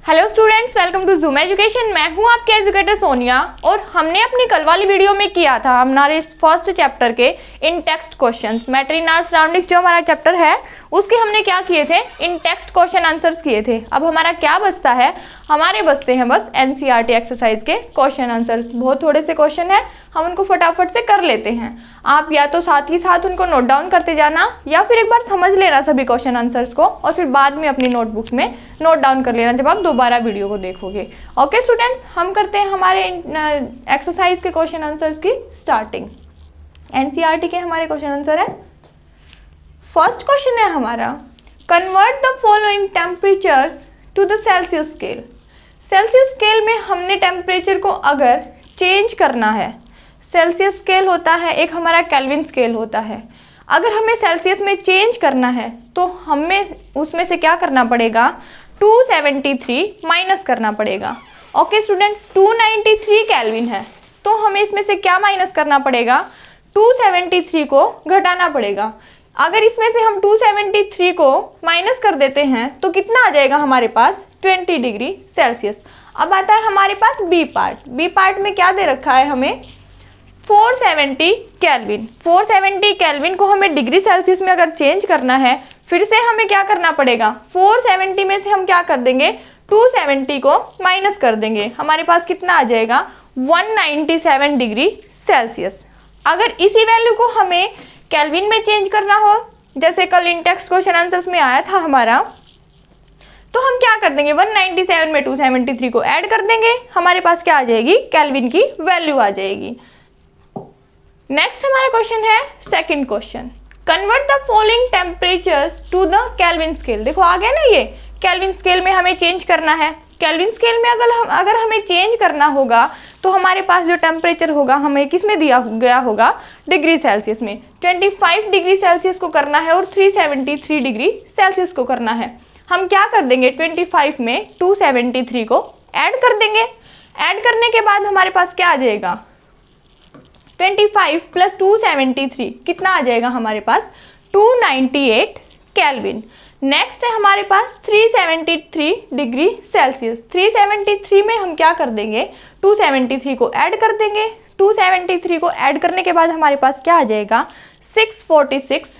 Hello students, welcome to Zoom education. मैं हूं आपके एजुकेटर सोनिया और हमने अपनी कल वाली वीडियो में किया था हमारे फर्स्ट चैप्टर के in text questions. Matter in our surroundings जो हमारा चैप्टर है उसके हमने क्या किए थे, इन टेक्स्ट क्वेश्चन आंसर्स किए थे। अब हमारा क्या बचता है, हमारे बचते हैं बस एनसीईआरटी एक्सरसाइज के क्वेश्चन आंसर्स। बहुत थोड़े से क्वेश्चन है, हम उनको फटाफट से कर लेते हैं। आप या तो साथ ही साथ उनको नोट डाउन करते जाना या फिर एक बार समझ लेना सभी क्वेश्चन आंसर्स को और फिर बाद में अपनी नोटबुक्स में नोट डाउन कर लेना जब आप दोबारा वीडियो को देखोगे। ओके स्टूडेंट्स, हम करते हैं हमारे एक्सरसाइज के क्वेश्चन आंसर्स की स्टार्टिंग। एनसीईआरटी के हमारे क्वेश्चन आंसर है। फर्स्ट क्वेश्चन है हमारा, convert the following temperatures to the Celsius scale. Celsius scale में हमने टेम्परेचर को अगर चेंज करना है, सेल्सियस स्केल होता है एक हमारा केल्विन स्केल होता है, अगर हमें सेल्सियस में चेंज करना है तो हमें उसमें से क्या करना पड़ेगा, 273 माइनस करना पड़ेगा। ओके स्टूडेंट्स, 293 केल्विन है तो हमें इसमें से क्या माइनस करना पड़ेगा, 273 को घटाना पड़ेगा। अगर इसमें से हम 273 को माइनस कर देते हैं तो कितना आ जाएगा हमारे पास, 20 डिग्री सेल्सियस। अब आता है हमारे पास बी पार्ट। बी पार्ट में क्या दे रखा है हमें, 470 केल्विन। 470 केल्विन को हमें डिग्री सेल्सियस में अगर चेंज करना है, फिर से हमें क्या करना पड़ेगा, 470 में से हम क्या कर देंगे, 270 को माइनस कर देंगे। हमारे पास कितना आ जाएगा, 197 डिग्री सेल्सियस। अगर इसी वैल्यू को हमें केल्विन में चेंज करना हो, जैसे कल इन टेक्स्ट क्वेश्चन आंसर्स में आया था हमारा, तो हम क्या कर देंगे, 197 में 273 को ऐड कर देंगे। हमारे पास क्या आ जाएगी, केल्विन की वैल्यू आ जाएगी। नेक्स्ट हमारा क्वेश्चन है second question, convert the following temperatures to the Kelvin scale. देखो आ गया ना, ये केल्विन स्केल में हमें चेंज करना है। केल्विन स्केल में अगर हमें चेंज करना होगा तो हमारे पास जो टेम्परेचर होगा हमें किस में दिया गया होगा, डिग्री सेल्सियस में। 25 डिग्री सेल्सियस को करना है और 373 डिग्री सेल्सियस को करना है। हम क्या कर देंगे, 25 में 273 को ऐड कर देंगे। ऐड करने के बाद हमारे पास क्या आ जाएगा, 25 प्लस 273 कितना आ जाएगा हमारे पास, 298 केल्विन। नेक्स्ट है हमारे पास 373 डिग्री सेल्सियस। 373 में हम क्या कर देंगे, 273 को ऐड कर देंगे। 273 को ऐड करने के बाद हमारे पास क्या आ जाएगा, 646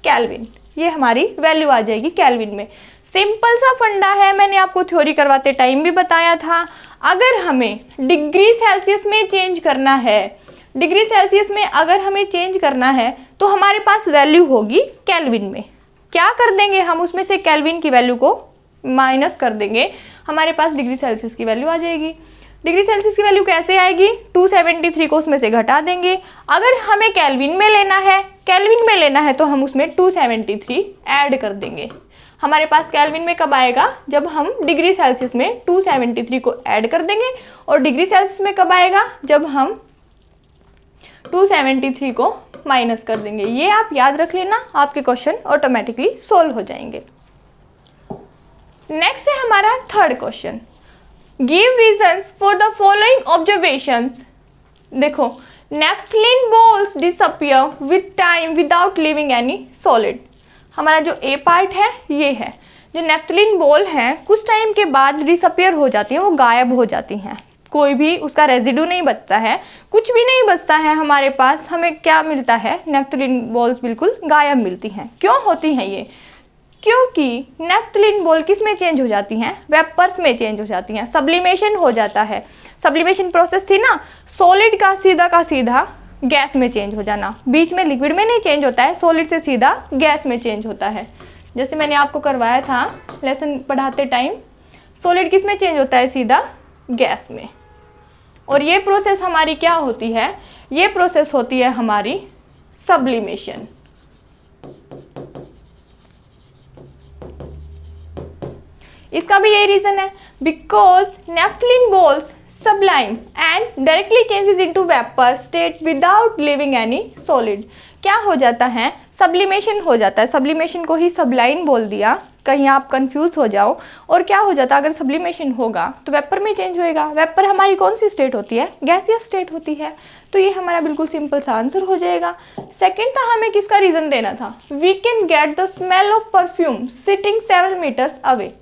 केल्विन। ये हमारी वैल्यू आ जाएगी केल्विन में। सिंपल सा फंडा है, मैंने आपको थ्योरी करवाते टाइम भी बताया था। अगर हमें डिग्री सेल्सियस में चेंज करना है, डिग्री सेल्सियस में अगर हमें चेंज करना है तो हमारे पास वैल्यू होगी केल्विन में। क्या कर देंगे हम, उसमें से केल्विन की वैल्यू को माइनस कर देंगे, हमारे पास डिग्री सेल्सियस की वैल्यू आ जाएगी। डिग्री सेल्सियस की वैल्यू कैसे आएगी, 273 को उसमें से घटा देंगे। अगर हमें केल्विन में लेना है, केल्विन में लेना है तो हम उसमें 273 ऐड कर देंगे। हमारे पास केल्विन में कब आएगा, जब हम डिग्री सेल्सियस में 273 को ऐड कर देंगे। और डिग्री सेल्सियस में कब आएगा, जब हम 273 को माइनस कर देंगे। ये आप याद रख लेना, आपके क्वेश्चन ऑटोमेटिकली सोल्व हो जाएंगे। नेक्स्ट है हमारा third question, give reasons for the following observations. देखो, naphthalene balls disappear with time without leaving any solid. हमारा जो ए पार्ट है ये है, जो नेफ्थलीन बॉल हैं कुछ टाइम के बाद डिसअपियर हो जाती हैं, वो गायब हो जाती हैं। कोई भी उसका रेजिड्यू नहीं बचता है, कुछ भी नहीं बचता है हमारे पास। हमें क्या मिलता है, नेफ्थलीन बॉल्स बिल्कुल गायब मिलती हैं। क्यों होती हैं ये, क्योंकि नेफ्थलीन बॉल किस में चेंज हो जाती हैं, वेपर्स में चेंज हो जाती हैं। सब्लिमेशन हो जाता है, सब्लिमेशन प्रोसेस थी ना, सॉलिड का सीधा गैस में चेंज हो जाना। बीच में लिक्विड में नहीं चेंज होता है, सॉलिड से सीधा गैस में चेंज होता है। जैसे मैंने आपको करवाया था लेसन पढ़ाते टाइम, सॉलिड किस में चेंज होता है, सीधा गैस में। और ये प्रोसेस हमारी क्या होती है, ये प्रोसेस होती है हमारी सब्लिमेशन। इसका भी यही रीजन है, because naphthalene balls sublime and directly changes into vapor state without leaving any solid। क्या हो जाता है, सब्लिमेशन हो जाता है। सब्लिमेशन को ही सबलाइन बोल दिया, कहीं आप कंफ्यूज हो जाओ। और क्या हो जाता है, अगर सब्लिमेशन होगा तो वेपर में चेंज होएगा। वेपर हमारी कौन सी स्टेट होती है, गैसियस स्टेट होती है। तो ये हमारा बिल्कुल सिंपल सा आंसर हो जाएगा। सेकंड था, हमें किसका रीजन देना था, we can get the smell of perfume sitting several metres away.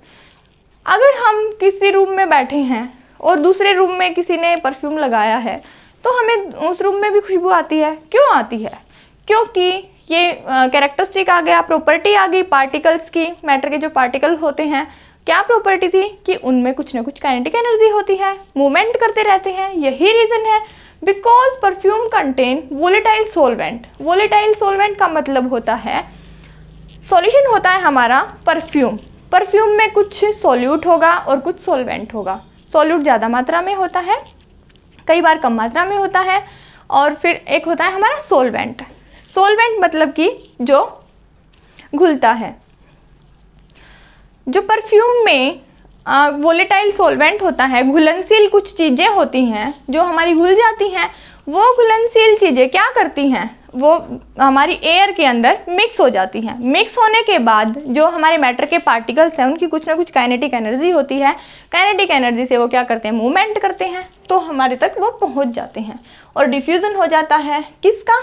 अगर हम किसी रूम में बैठे हैं और दूसरे रूम में किसी ने परफ्यूम लगाया है तो हमें उस रूम में भी खुशबू आती है। क्यों आती है? क्योंकि ये कैरेक्टरिस्टिक आ गया, प्रॉपर्टी आ गई पार्टिकल्स की। मैटर के जो पार्टिकल होते हैं, क्या प्रॉपर्टी थी कि उनमें कुछ ना कुछ काइनेटिक एनर्जी होती है, मूवमेंट करते रहते हैं। यही रीज़न है because perfume contain volatile solvent. Volatile solvent का मतलब होता है, सॉल्यूशन होता है हमारा परफ्यूम। परफ्यूम में कुछ सॉल्यूट होगा और कुछ सोलवेंट होगा। सॉल्यूट ज़्यादा मात्रा में होता है, कई बार कम मात्रा में होता है, और फिर एक होता है हमारा सोलवेंट। सोलवेंट मतलब कि जो घुलता है। जो परफ्यूम में वोलेटाइल सोलवेंट होता है, घुलनशील कुछ चीज़ें होती हैं जो हमारी घुल जाती हैं। वो घुलनशील चीज़ें क्या करती हैं? वो हमारी एयर के अंदर मिक्स हो जाती हैं। मिक्स होने के बाद जो हमारे मैटर के पार्टिकल्स हैं उनकी कुछ ना कुछ काइनेटिक एनर्जी होती है। काइनेटिक एनर्जी से वो क्या करते हैं? मूवमेंट करते हैं, तो हमारे तक वो पहुंच जाते हैं और डिफ्यूज़न हो जाता है। किसका?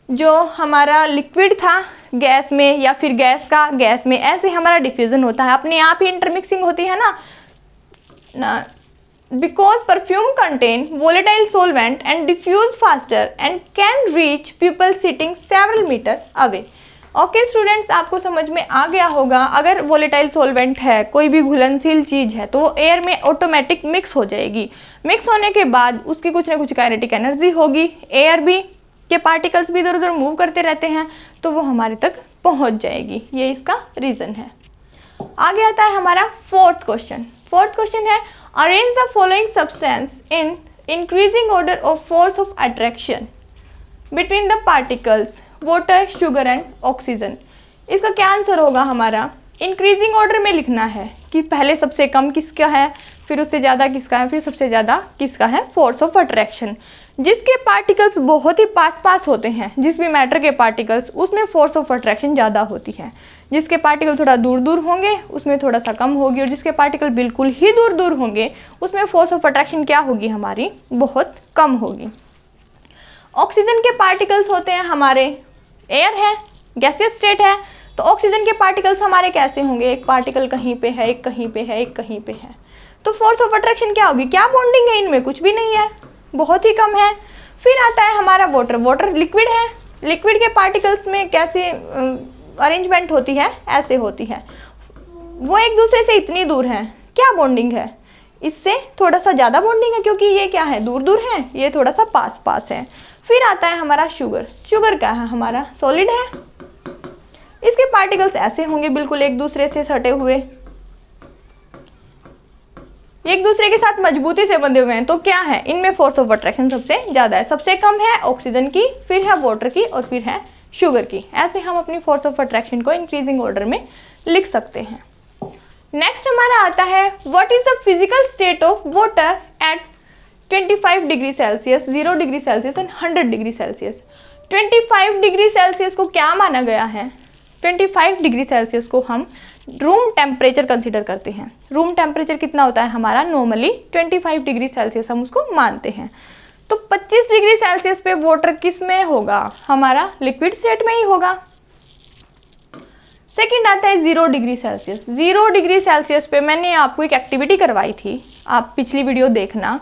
जो हमारा लिक्विड था गैस में, या फिर गैस का गैस में, ऐसे हमारा डिफ्यूज़न होता है। अपने आप ही इंटरमिक्सिंग होती है ना। Because perfume contain volatile solvent and diffuse faster and can reach people sitting several metre away. Okay students, आपको समझ में आ गया होगा। अगर वोलेटाइल सोलवेंट है, कोई भी घुलनशील चीज़ है, तो वो एयर में ऑटोमेटिक मिक्स हो जाएगी। मिक्स होने के बाद उसकी कुछ ना कुछ काइनेटिक एनर्जी होगी। एयर भी के पार्टिकल्स भी इधर उधर मूव करते रहते हैं, तो वो हमारे तक पहुंच जाएगी। ये इसका रीज़न है। आगे आता है हमारा फोर्थ क्वेश्चन। फोर्थ क्वेश्चन है, arrange the following substance in increasing order of force of attraction between the particles water, sugar and oxygen. इसका क्या आंसर होगा हमारा? इंक्रीजिंग ऑर्डर में लिखना है कि पहले सबसे कम किसका है, फिर उससे ज़्यादा किसका है, फिर सबसे ज़्यादा किसका है। फोर्स ऑफ अट्रैक्शन, जिसके पार्टिकल्स बहुत ही पास पास होते हैं, जिस भी मैटर के पार्टिकल्स, उसमें फोर्स ऑफ अट्रैक्शन ज़्यादा होती है। जिसके पार्टिकल थोड़ा दूर दूर होंगे उसमें थोड़ा सा कम होगी, और जिसके पार्टिकल बिल्कुल ही दूर दूर होंगे उसमें फोर्स ऑफ अट्रैक्शन क्या होगी हमारी? बहुत कम होगी। ऑक्सीजन के पार्टिकल्स होते हैं हमारे, एयर है, गैसियस स्टेट है, तो ऑक्सीजन के पार्टिकल्स हमारे कैसे होंगे? एक पार्टिकल कहीं पे है, एक कहीं पे है, एक कहीं पे है, तो फोर्स ऑफ अट्रैक्शन क्या होगी? क्या बॉन्डिंग है इनमें? कुछ भी नहीं है, बहुत ही कम है। फिर आता है हमारा वाटर। वाटर लिक्विड है, लिक्विड के पार्टिकल्स में कैसे अरेंजमेंट होती है? ऐसे होती है, वो एक दूसरे से इतनी दूर है, क्या बॉन्डिंग है? इससे थोड़ा सा ज़्यादा बॉन्डिंग है, क्योंकि ये क्या है? दूर दूर है, ये थोड़ा सा पास पास है। फिर आता है हमारा शुगर। शुगर क्या है हमारा? सॉलिड है, इसके पार्टिकल्स ऐसे होंगे बिल्कुल एक दूसरे से सटे हुए, एक दूसरे के साथ मजबूती से बंधे हुए हैं, तो क्या है? इनमें फोर्स ऑफ अट्रैक्शन सबसे ज़्यादा है। सबसे कम है ऑक्सीजन की, फिर है वाटर की, और फिर है शुगर की। ऐसे हम अपनी फोर्स ऑफ अट्रैक्शन को इंक्रीजिंग ऑर्डर में लिख सकते हैं। नेक्स्ट हमारा आता है, what is the physical state of water at 25 degree Celsius, 0 degree Celsius and 100 degree Celsius. 25 degree Celsius को क्या माना गया है? 25 डिग्री सेल्सियस को हम रूम टेम्परेचर कंसीडर करते हैं। रूम टेम्परेचर कितना होता है हमारा? नॉर्मली 25 डिग्री सेल्सियस हम उसको मानते हैं। तो 25 डिग्री सेल्सियस पे वाटर किस में होगा? हमारा लिक्विड स्टेट में ही होगा। सेकंड आता है 0 डिग्री सेल्सियस। 0 डिग्री सेल्सियस पे मैंने आपको एक एक्टिविटी करवाई थी, आप पिछली वीडियो देखना,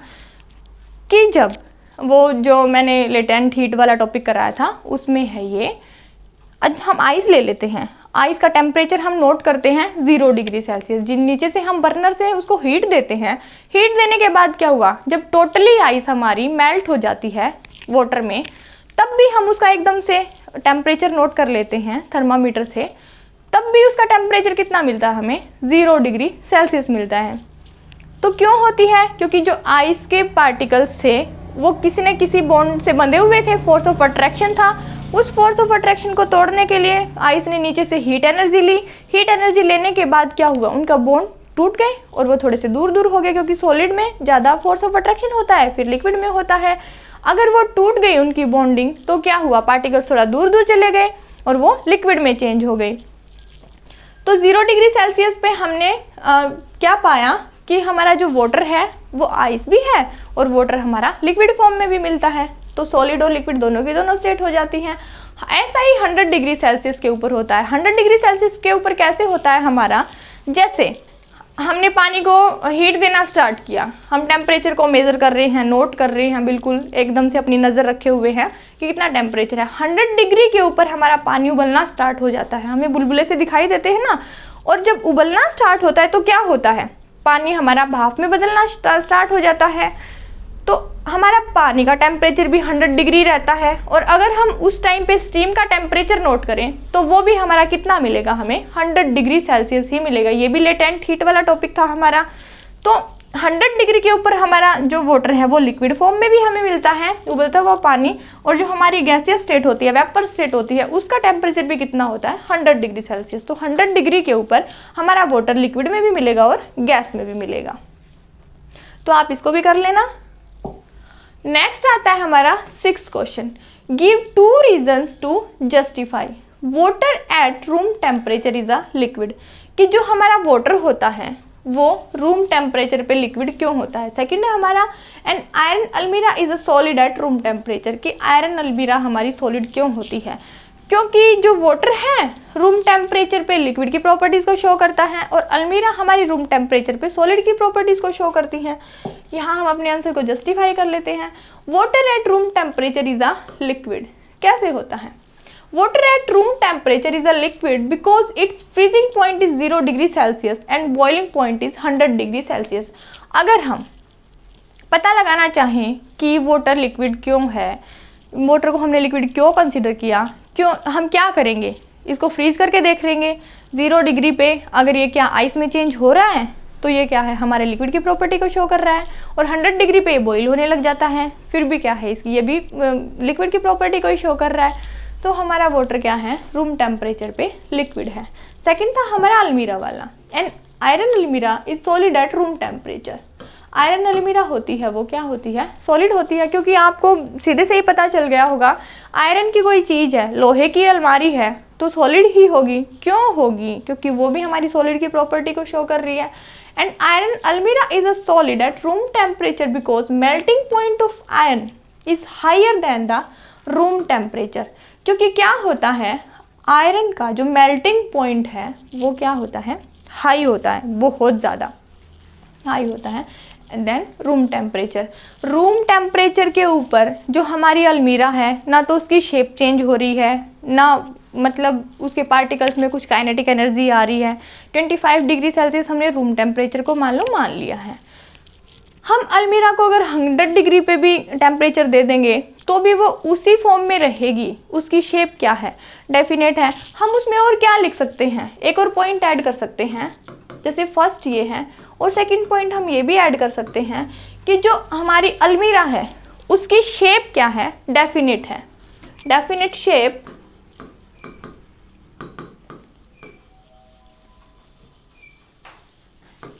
कि जब वो जो मैंने लेटेंट हीट वाला टॉपिक कराया था उसमें है ये। आज हम आइस ले लेते हैं, आइस का टेम्परेचर हम नोट करते हैं 0 डिग्री सेल्सियस। जिन नीचे से हम बर्नर से उसको हीट देते हैं, हीट देने के बाद क्या हुआ? जब टोटली आइस हमारी मेल्ट हो जाती है वाटर में, तब भी हम उसका एकदम से टेम्परेचर नोट कर लेते हैं थर्मामीटर से, तब भी उसका टेम्परेचर कितना मिलता है हमें? 0 डिग्री सेल्सियस मिलता है। तो क्यों होती है? क्योंकि जो आइस के पार्टिकल्स थे वो किसी न किसी बॉन्ड से बंधे हुए थे, फोर्स ऑफ अट्रैक्शन था। उस फोर्स ऑफ अट्रैक्शन को तोड़ने के लिए आइस ने नीचे से हीट एनर्जी ली। हीट एनर्जी लेने के बाद क्या हुआ? उनका बॉन्ड टूट गए और वो थोड़े से दूर दूर हो गए, क्योंकि सॉलिड में ज़्यादा फोर्स ऑफ अट्रैक्शन होता है, फिर लिक्विड में होता है। अगर वो टूट गई उनकी बॉन्डिंग, तो क्या हुआ? पार्टिकल्स थोड़ा दूर दूर चले गए और वो लिक्विड में चेंज हो गए। तो 0 डिग्री सेल्सियस पे हमने क्या पाया कि हमारा जो वाटर है वो आइस भी है और वाटर हमारा लिक्विड फॉर्म में भी मिलता है। तो सॉलिड और लिक्विड दोनों की दोनों स्टेट हो जाती हैं। ऐसा ही 100 डिग्री सेल्सियस के ऊपर होता है। 100 डिग्री सेल्सियस के ऊपर कैसे होता है हमारा? जैसे हमने पानी को हीट देना स्टार्ट किया, हम टेम्परेचर को मेज़र कर रहे हैं, नोट कर रहे हैं, बिल्कुल एकदम से अपनी नज़र रखे हुए हैं कि कितना टेम्परेचर है। 100 डिग्री के ऊपर हमारा पानी उबलना स्टार्ट हो जाता है, हमें बुलबुले से दिखाई देते हैं ना। और जब उबलना स्टार्ट होता है तो क्या होता है, पानी हमारा भाप में बदलना स्टार्ट हो जाता है। तो हमारा पानी का टेम्परेचर भी 100 डिग्री रहता है। और अगर हम उस टाइम पे स्टीम का टेम्परेचर नोट करें तो वो भी हमारा कितना मिलेगा, हमें 100 डिग्री सेल्सियस ही मिलेगा। ये भी लेटेंट हीट वाला टॉपिक था हमारा। तो 100 डिग्री के ऊपर हमारा जो वाटर है वो लिक्विड फॉर्म में भी हमें मिलता है, उबलता हुआ पानी। और जो हमारी गैसियस स्टेट होती है, वेपर स्टेट होती है, उसका टेम्परेचर भी कितना होता है, 100 डिग्री सेल्सियस। तो 100 डिग्री के ऊपर हमारा वाटर लिक्विड में भी मिलेगा और गैस में भी मिलेगा। तो आप इसको भी कर लेना। नेक्स्ट आता है हमारा 6th question, give 2 reasons to justify water at room temperature is a liquid. कि जो हमारा वाटर होता है वो रूम टेम्परेचर पे लिक्विड क्यों होता है। सेकंड है हमारा, an iron almirah is a solid at room temperature. कि आयरन अलमीरा हमारी सॉलिड क्यों होती है, क्योंकि जो वाटर है रूम टेम्परेचर पे लिक्विड की प्रॉपर्टीज़ को शो करता है और अलमीरा हमारी रूम टेम्परेचर पे सॉलिड की प्रॉपर्टीज़ को शो करती हैं। यहाँ हम अपने आंसर को जस्टिफाई कर लेते हैं। Water at room temperature is a liquid. कैसे होता है, water at room temperature is a liquid because it's freezing point is 0 degree Celsius and boiling point is 100 degree Celsius. अगर हम पता लगाना चाहें कि वाटर लिक्विड क्यों है, वाटर को हमने लिक्विड क्यों कंसिडर किया, क्यों, हम क्या करेंगे, इसको फ्रीज करके देख लेंगे 0 डिग्री पे। अगर ये क्या आइस में चेंज हो रहा है तो ये क्या है, हमारे लिक्विड की प्रॉपर्टी को शो कर रहा है। और 100 डिग्री पे बॉईल होने लग जाता है, फिर भी क्या है, इसकी ये भी लिक्विड की प्रॉपर्टी को ही शो कर रहा है। तो हमारा वाटर क्या है, रूम टेम्परेचर पे लिक्विड है। सेकंड था हमारा अलमीरा वाला, and iron almirah is solid at room temperature. Iron अलमीरा होती है वो क्या होती है, सॉलिड होती है। क्योंकि आपको सीधे से ही पता चल गया होगा, आयरन की कोई चीज़ है, लोहे की अलमारी है तो सॉलिड ही होगी। क्यों होगी, क्योंकि वो भी हमारी सॉलिड की प्रॉपर्टी को शो कर रही है। And iron almirah is a solid at room temperature because melting point of iron is higher than the room temperature. क्योंकि क्या होता है, आयरन का जो मेल्टिंग पॉइंट है वो क्या होता है, हाई होता है, बहुत ज़्यादा हाई होता है देन रूम टेम्परेचर के ऊपर जो हमारी अलमीरा है, ना तो उसकी शेप चेंज हो रही है, ना मतलब उसके पार्टिकल्स में कुछ काइनेटिक एनर्जी आ रही है। 25 डिग्री सेल्सियस हमने रूम टेम्परेचर को मान लिया है। हम अलमीरा को अगर 100 डिग्री पे भी टेम्परेचर दे देंगे तो भी वो उसी फॉर्म में रहेगी। उसकी शेप क्या है, डेफिनेट है। हम उसमें और क्या लिख सकते हैं, एक और पॉइंट ऐड कर सकते हैं। जैसे फर्स्ट ये है और सेकंड पॉइंट हम ये भी ऐड कर सकते हैं कि जो हमारी अलमीरा है उसकी शेप क्या है, डेफिनेट है। Definite shape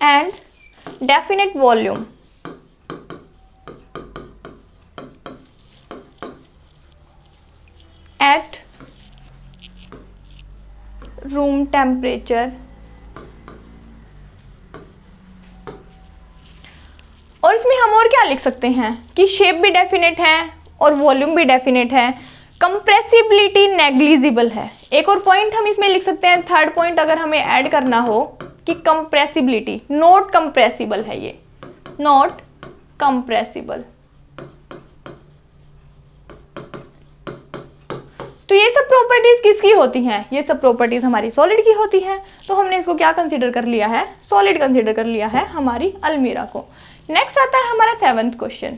and definite volume. Eight room temperature. और इसमें हम और क्या लिख सकते हैं कि शेप भी डेफिनेट है और वॉल्यूम भी डेफिनेट है। कंप्रेसिबिलिटी नेग्लिजिबल है। एक और पॉइंट हम इसमें लिख सकते हैं, थर्ड पॉइंट अगर हमें ऐड करना हो कि कंप्रेसिबिलिटी नॉट कंप्रेसिबल है, ये नॉट कंप्रेसिबल। तो ये सब प्रॉपर्टीज किसकी होती हैं, ये सब प्रॉपर्टीज हमारी सॉलिड की होती हैं। तो हमने इसको क्या कंसीडर कर लिया है, सॉलिड कंसीडर कर लिया है हमारी अलमीरा को। नेक्स्ट आता है हमारा 7th question,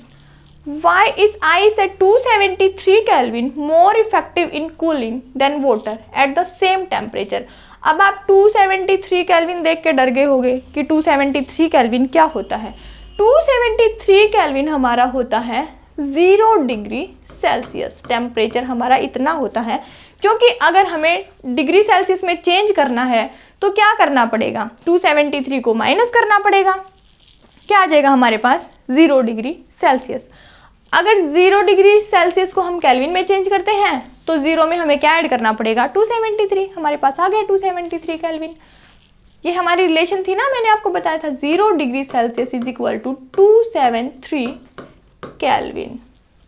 why is ice at 273 Kelvin more effective in cooling than water at the same temperature. अब आप 273 केल्विन देख के डर गए होंगे कि 273 केल्विन क्या होता है। 273 केल्विन हमारा होता है 0 डिग्री सेल्सियस। टेम्परेचर हमारा इतना होता है क्योंकि अगर हमें डिग्री सेल्सियस में चेंज करना है तो क्या करना पड़ेगा, 273 को माइनस करना पड़ेगा। क्या आ जाएगा हमारे पास, 0 डिग्री सेल्सियस। अगर 0 डिग्री सेल्सियस को हम केल्विन में चेंज करते हैं तो 0 में हमें क्या ऐड करना पड़ेगा, 273। हमारे पास आ गया 273 केल्विन। ये हमारी रिलेशन थी ना, मैंने आपको बताया था 0 degree Celsius is equal to 273 Kelvin.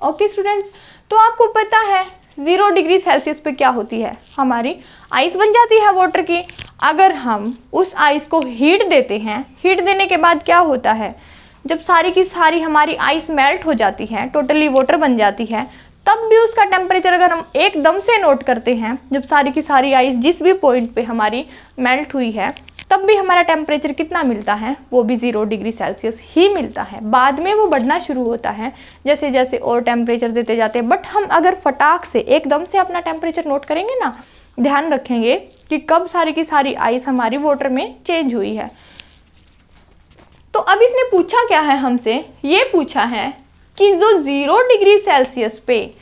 Okay students, तो आपको पता है 0 डिग्री सेल्सियस पे क्या होती है, हमारी आइस बन जाती है वाटर की। अगर हम उस आइस को हीट देते हैं, हीट देने के बाद क्या होता है, जब सारी की सारी हमारी आइस मेल्ट हो जाती है, टोटली वाटर बन जाती है, तब भी उसका टेम्परेचर अगर हम एकदम से नोट करते हैं, जब सारी की सारी आइस जिस भी पॉइंट पे हमारी मेल्ट हुई है, तब भी हमारा टेम्परेचर कितना मिलता है, वो भी 0 डिग्री सेल्सियस ही मिलता है। बाद में वो बढ़ना शुरू होता है जैसे जैसे और टेम्परेचर देते जाते हैं। बट हम अगर फटाक से एकदम से अपना टेम्परेचर नोट करेंगे ना, ध्यान रखेंगे कि कब सारी की सारी आइस हमारी वाटर में चेंज हुई है। तो अब इसने पूछा क्या है हमसे, ये पूछा है कि जो 0 डिग्री सेल्सियस पे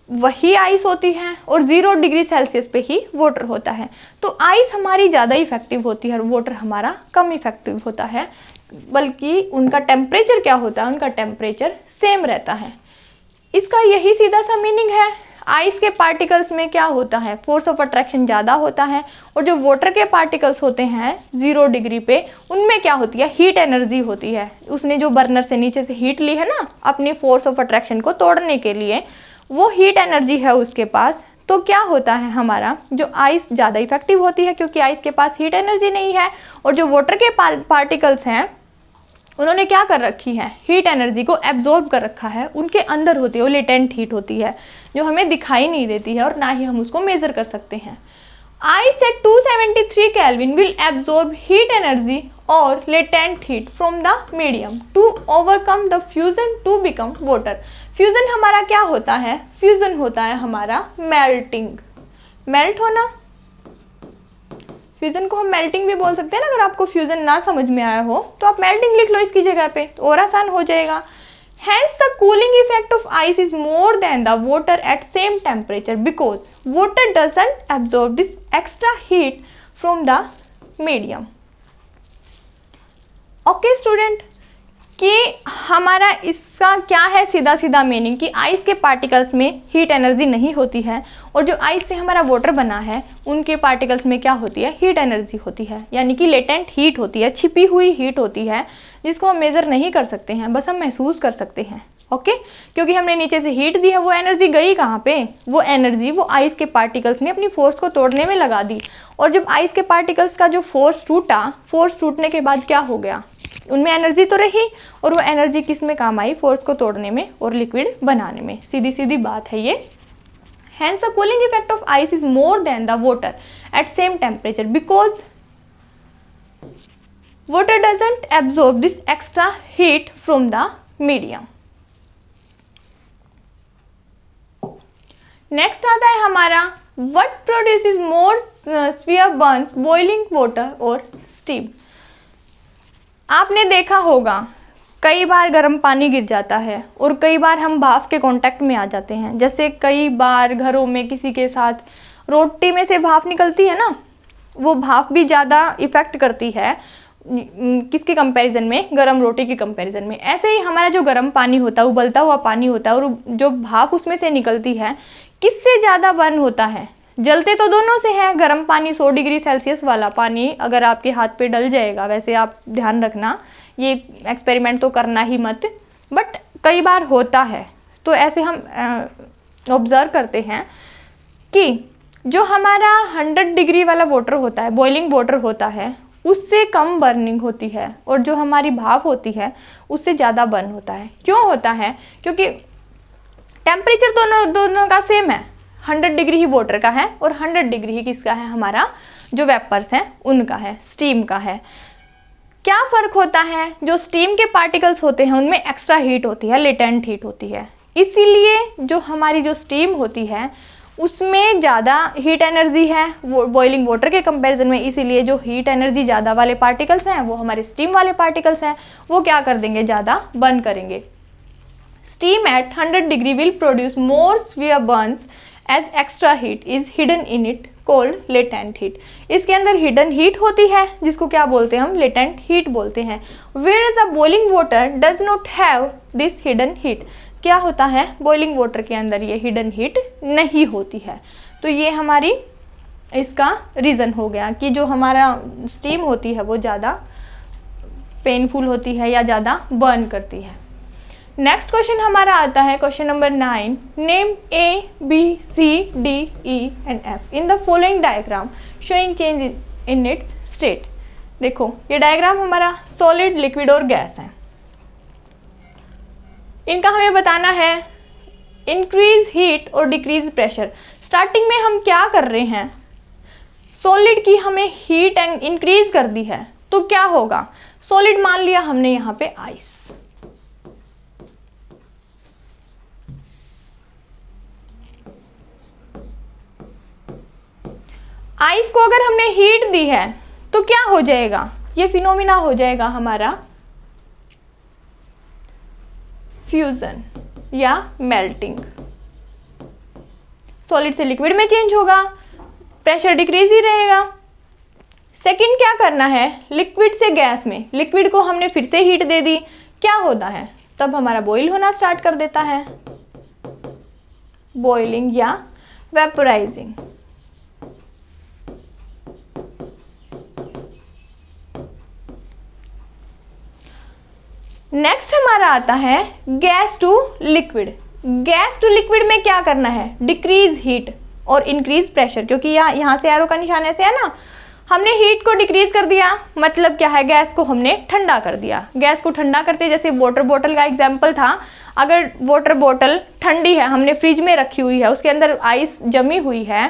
वही आइस होती है और 0 डिग्री सेल्सियस पे ही वाटर होता है, तो आइस हमारी ज़्यादा इफेक्टिव होती है और वाटर हमारा कम इफेक्टिव होता है, बल्कि उनका टेम्परेचर क्या होता है, उनका टेम्परेचर सेम रहता है। इसका यही सीधा सा मीनिंग है। आइस के पार्टिकल्स में क्या होता है, फोर्स ऑफ अट्रैक्शन ज़्यादा होता है, और जो वाटर के पार्टिकल्स होते हैं 0 डिग्री पे, उनमें क्या होती है, हीट एनर्जी होती है। उसने जो बर्नर से नीचे से हीट ली है ना अपनी फोर्स ऑफ अट्रैक्शन को तोड़ने के लिए, वो हीट एनर्जी है उसके पास। तो क्या होता है, हमारा जो आइस ज़्यादा इफेक्टिव होती है क्योंकि आइस के पास हीट एनर्जी नहीं है, और जो वाटर के पार्टिकल्स हैं उन्होंने क्या कर रखी है, हीट एनर्जी को एब्जॉर्ब कर रखा है, उनके अंदर होती है, वो लेटेंट हीट होती है जो हमें दिखाई नहीं देती है और ना ही हम उसको मेज़र कर सकते हैं। Ice at 273 kelvin will absorb heat energy और latent heat from the medium to overcome the fusion to become water. Fusion हमारा क्या होता है, फ्यूजन होता है हमारा मेल्टिंग, मेल्ट होना। फ्यूजन को हम मेल्टिंग भी बोल सकते हैं ना। अगर आपको फ्यूजन ना समझ में आया हो तो आप मेल्टिंग लिख लो इसकी जगह पे, तो और आसान हो जाएगा। Hence the cooling effect of ice is more than the water at same temperature because water doesn't absorb this extra heat from the medium. Okay student, कि हमारा इसका क्या है सीधा सीधा मीनिंग, कि आइस के पार्टिकल्स में हीट एनर्जी नहीं होती है और जो आइस से हमारा वाटर बना है उनके पार्टिकल्स में क्या होती है, हीट एनर्जी होती है, यानी कि लेटेंट हीट होती है, छिपी हुई हीट होती है जिसको हम मेज़र नहीं कर सकते हैं, बस हम महसूस कर सकते हैं। ओके, क्योंकि हमने नीचे से हीट दी है, वो एनर्जी गई कहाँ पे, वो एनर्जी वो आइस के पार्टिकल्स ने अपनी फोर्स को तोड़ने में लगा दी। और जब आइस के पार्टिकल्स का जो फोर्स टूटा, फोर्स टूटने के बाद क्या हो गया, उनमें एनर्जी तो रही और वो एनर्जी किस में काम आई, फोर्स को तोड़ने में और लिक्विड बनाने में। सीधी सीधी बात है ये। Hence the cooling effect of ice is more than the water at same temperature because water doesn't absorb this extra heat from the medium. Next आता है हमारा what produces more sphere burns, boiling water और steam। आपने देखा होगा कई बार गर्म पानी गिर जाता है और कई बार हम भाप के कांटेक्ट में आ जाते हैं। जैसे कई बार घरों में किसी के साथ रोटी में से भाप निकलती है ना, वो भाप भी ज़्यादा इफ़ेक्ट करती है किसके कंपैरिजन में, गरम रोटी के कंपैरिजन में। ऐसे ही हमारा जो गर्म पानी होता है, उबलता हुआ पानी होता है, और जो भाप उसमें से निकलती है किससे ज़्यादा बर्न होता है, जलते तो दोनों से हैं। गर्म पानी 100 डिग्री सेल्सियस वाला पानी अगर आपके हाथ पे डल जाएगा, वैसे आप ध्यान रखना ये एक्सपेरिमेंट तो करना ही मत, बट कई बार होता है। तो ऐसे हम ऑब्ज़र्व करते हैं कि जो हमारा 100 डिग्री वाला वाटर होता है, बॉइलिंग वाटर होता है, उससे कम बर्निंग होती है, और जो हमारी भाप होती है उससे ज़्यादा बर्न होता है। क्यों होता है, क्योंकि टेम्परेचर दोनों का सेम है। 100 डिग्री ही वाटर का है और 100 डिग्री ही किसका है, हमारा जो वेपर्स हैं उनका है, स्टीम का है। क्या फ़र्क होता है, जो स्टीम के पार्टिकल्स होते हैं उनमें एक्स्ट्रा हीट होती है, लेटेंट हीट होती है, इसीलिए जो हमारी जो स्टीम होती है उसमें ज़्यादा हीट एनर्जी है वो बॉइलिंग वाटर के कंपैरिजन में। इसीलिए जो हीट एनर्जी ज़्यादा वाले पार्टिकल्स हैं वो हमारे स्टीम वाले पार्टिकल्स हैं, वो क्या कर देंगे, ज़्यादा बर्न करेंगे। Steam at 100 degree will produce more severe burns as extra heat is hidden in it called latent heat. इसके अंदर हिडन हीट होती है जिसको क्या बोलते हैं हम, लेटेंट हीट बोलते हैं। Where the boiling water does not have this hidden heat. क्या होता है, बॉइलिंग वाटर के अंदर ये हिडन हीट नहीं होती है। तो ये हमारी इसका रीज़न हो गया कि जो हमारा स्टीम होती है वो ज़्यादा पेनफुल होती है या ज़्यादा बर्न करती है। नेक्स्ट क्वेश्चन हमारा आता है question number 9, name A, B, C, D, E and F in the following diagram showing change in its state. देखो ये डायग्राम हमारा सॉलिड, लिक्विड और गैस है। इनका हमें बताना है इंक्रीज हीट और डिक्रीज प्रेशर। स्टार्टिंग में हम क्या कर रहे हैं, सॉलिड की हमें हीट इंक्रीज कर दी है तो क्या होगा, सॉलिड मान लिया हमने यहाँ पे आइस। आइस को अगर हमने हीट दी है तो क्या हो जाएगा, ये फिनोमिना हो जाएगा हमारा फ्यूजन या मेल्टिंग। सॉलिड से लिक्विड में चेंज होगा, प्रेशर डिक्रीज ही रहेगा। सेकंड क्या करना है, लिक्विड से गैस में, लिक्विड को हमने फिर से हीट दे दी, क्या होता है, तब हमारा बॉईल होना स्टार्ट कर देता है, बॉइलिंग या वेपोराइजिंग। नेक्स्ट हमारा आता है gas to liquid. Gas to liquid में क्या करना है, डिक्रीज हीट और इंक्रीज प्रेशर, क्योंकि यहाँ से एरो का निशान ऐसे है ना, हमने हीट को डिक्रीज कर दिया, मतलब क्या है, गैस को हमने ठंडा कर दिया। गैस को ठंडा करते जैसे वाटर बोतल का एग्जांपल था, अगर वाटर बोतल ठंडी है, हमने फ्रिज में रखी हुई है, उसके अंदर आइस जमी हुई है,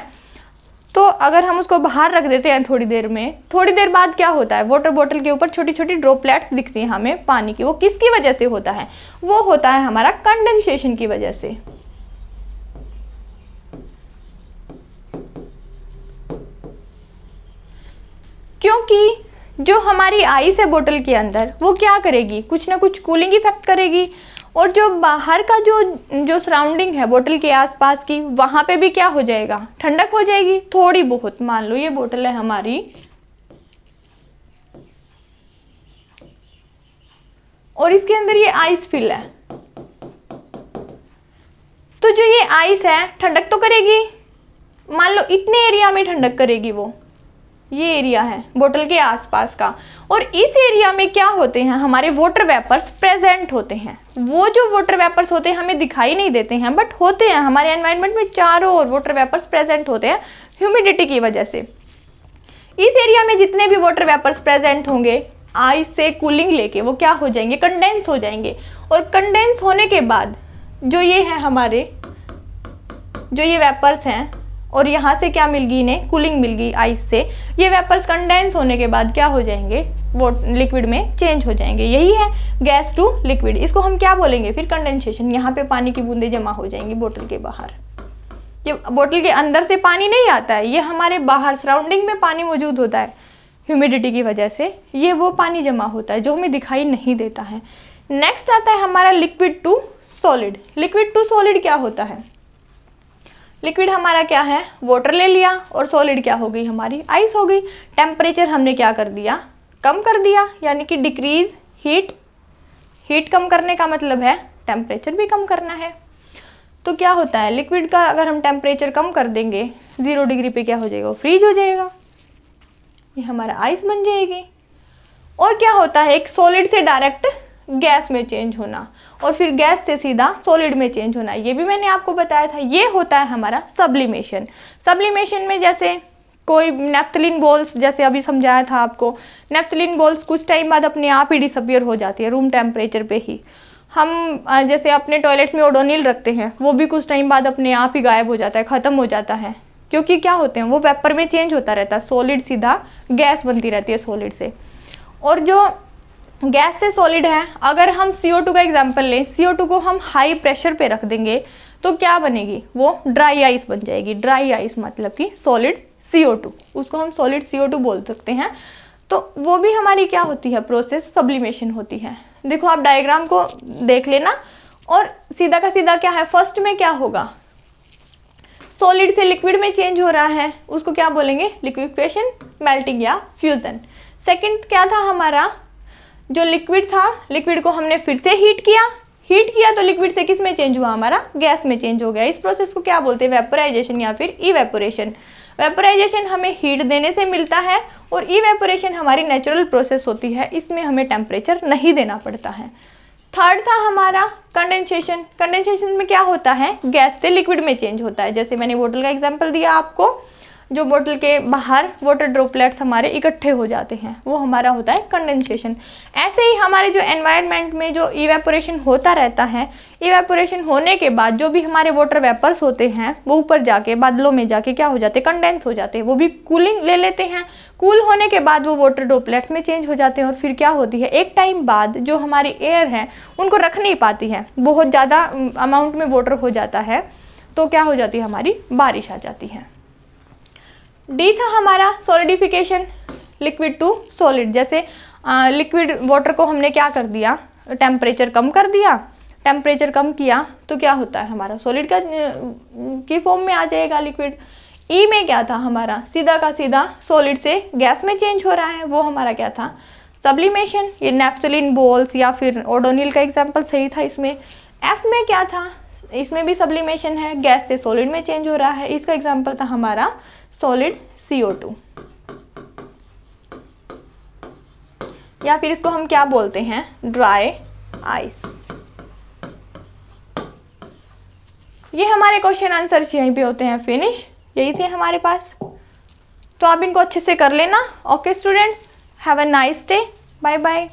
तो अगर हम उसको बाहर रख देते हैं थोड़ी देर में, थोड़ी देर बाद क्या होता है, वाटर बोतल के ऊपर छोटी छोटी ड्रॉपलेट्स दिखती हैं हमें पानी की। वो किसकी वजह से होता है, वो होता है हमारा कंडेंसेशन की वजह से। क्योंकि जो हमारी आइस है बोतल के अंदर, वो क्या करेगी, कुछ ना कुछ कूलिंग इफेक्ट करेगी, और जो बाहर का जो सराउंडिंग है बोतल के आसपास की, वहाँ पे भी क्या हो जाएगा, ठंडक हो जाएगी थोड़ी बहुत। मान लो ये बोतल है हमारी और इसके अंदर ये आइस फिल है, तो जो ये आइस है ठंडक तो करेगी, मान लो इतने एरिया में ठंडक करेगी, वो ये एरिया है बोतल के आसपास का, और इस एरिया में क्या होते हैं, हमारे वाटर वेपर्स प्रेजेंट होते हैं। वो जो वाटर वेपर्स होते हैं हमें दिखाई नहीं देते हैं, बट होते हैं हमारे एनवायरनमेंट में, चारों ओर वाटर वेपर्स प्रेजेंट होते हैं ह्यूमिडिटी की वजह से। इस एरिया में जितने भी वाटर वेपर्स प्रेजेंट होंगे, आइस से कूलिंग लेके वो क्या हो जाएंगे, कंडेंस हो जाएंगे, और कंडेंस होने के बाद जो ये है हमारे, जो ये वेपर्स हैं, और यहाँ से क्या मिल गई, इन्हें कूलिंग मिल गई आइस से, ये वेपर्स कंडेंस होने के बाद क्या हो जाएंगे, वो लिक्विड में चेंज हो जाएंगे। यही है गैस टू लिक्विड। इसको हम क्या बोलेंगे फिर, कंडेंसेशन। यहाँ पे पानी की बूंदें जमा हो जाएंगी बोतल के बाहर। ये बोतल के अंदर से पानी नहीं आता है, ये हमारे बाहर सराउंडिंग में पानी मौजूद होता है, ह्यूमिडिटी की वजह से ये वो पानी जमा होता है जो हमें दिखाई नहीं देता है। नेक्स्ट आता है हमारा liquid to solid. Liquid to solid क्या होता है, लिक्विड हमारा क्या है, वाटर ले लिया, और सॉलिड क्या हो गई, हमारी आइस हो गई। टेम्परेचर हमने क्या कर दिया, कम कर दिया, यानी कि डिक्रीज हीट। हीट कम करने का मतलब है टेम्परेचर भी कम करना है। तो क्या होता है, लिक्विड का अगर हम टेम्परेचर कम कर देंगे 0 डिग्री पे, क्या हो जाएगा, फ्रीज हो जाएगा, ये हमारा आइस बन जाएगी। और क्या होता है, एक सॉलिड से डायरेक्ट गैस में चेंज होना, और फिर गैस से सीधा सॉलिड में चेंज होना, ये भी मैंने आपको बताया था। ये होता है हमारा सब्लिमेशन। सब्लिमेशन में जैसे कोई नेफ्थलीन बॉल्स, जैसे अभी समझाया था आपको, नेफ्थलीन बॉल्स कुछ टाइम बाद अपने आप ही डिसअपियर हो जाती है रूम टेम्परेचर पे ही। हम जैसे अपने टॉयलेट्स में ओडोनिल रखते हैं, वो भी कुछ टाइम बाद अपने आप ही गायब हो जाता है, ख़त्म हो जाता है, क्योंकि क्या होते हैं, वो वेपर में चेंज होता रहता है, सॉलिड सीधा गैस बनती रहती है सॉलिड से। और जो गैस से सॉलिड है, अगर हम CO2 का एग्जांपल लें, CO2 को हम हाई प्रेशर पे रख देंगे तो क्या बनेगी, वो ड्राई आइस बन जाएगी। ड्राई आइस मतलब कि सॉलिड CO2, उसको हम सॉलिड CO2 बोल सकते हैं। तो वो भी हमारी क्या होती है, प्रोसेस सब्लिमेशन होती है। देखो आप डायग्राम को देख लेना, और सीधा का सीधा क्या है, फर्स्ट में क्या होगा, सॉलिड से लिक्विड में चेंज हो रहा है, उसको क्या बोलेंगे, लिक्विफिकेशन, मेल्टिंग या फ्यूजन। सेकंड क्या था हमारा, जो लिक्विड था, लिक्विड को हमने फिर से हीट किया तो लिक्विड से किस में चेंज हुआ, हमारा गैस में चेंज हो गया। इस प्रोसेस को क्या बोलते हैं, वेपोराइजेशन या फिर इवेपोरेशन। वेपोराइजेशन हमें हीट देने से मिलता है, और इवेपोरेशन हमारी नेचुरल प्रोसेस होती है, इसमें हमें टेम्परेचर नहीं देना पड़ता है। थर्ड था हमारा कंडेंसेशन। कंडेंसेशन में क्या होता है, गैस से लिक्विड में चेंज होता है। जैसे मैंने बोतल का एग्जांपल दिया आपको, जो बोतल के बाहर वाटर ड्रॉपलेट्स हमारे इकट्ठे हो जाते हैं, वो हमारा होता है कंडेंसेशन। ऐसे ही हमारे जो एनवायरनमेंट में जो इवेपोरेशन होता रहता है, इवेपोरेशन होने के बाद जो भी हमारे वाटर वेपर्स होते हैं वो ऊपर जाके बादलों में जाके क्या हो जाते हैं, कंडेंस हो जाते हैं। वो भी कूलिंग ले लेते हैं, कूल होने के बाद वो वाटर ड्रॉपलेट्स में चेंज हो जाते हैं। और फिर क्या होती है, एक टाइम बाद जो हमारी एयर है उनको रख नहीं पाती है, बहुत ज़्यादा अमाउंट में वाटर हो जाता है, तो क्या हो जाती है, हमारी बारिश आ जाती है। डी था हमारा सॉलिडिफिकेशन, लिक्विड टू सॉलिड। जैसे लिक्विड वाटर को हमने क्या कर दिया, टेम्परेचर कम कर दिया, टेम्परेचर कम किया तो क्या होता है, हमारा सॉलिड की फॉर्म में आ जाएगा लिक्विड। ई में क्या था हमारा, सीधा का सीधा सॉलिड से गैस में चेंज हो रहा है, वो हमारा क्या था, सब्लिमेशन। ये नेफ्थलीन बॉल्स या फिर ओडोनिल का एग्जाम्पल सही था इसमें। एफ में क्या था, इसमें भी सब्लिमेशन है, गैस से सॉलिड में चेंज हो रहा है, इसका एग्जाम्पल था हमारा सॉलिड CO2। या फिर इसको हम क्या बोलते हैं, ड्राई आइस। ये हमारे क्वेश्चन आंसर यहीं पे होते हैं फिनिश, यही थे हमारे पास। तो आप इनको अच्छे से कर लेना। Okay students, have a nice day, bye bye.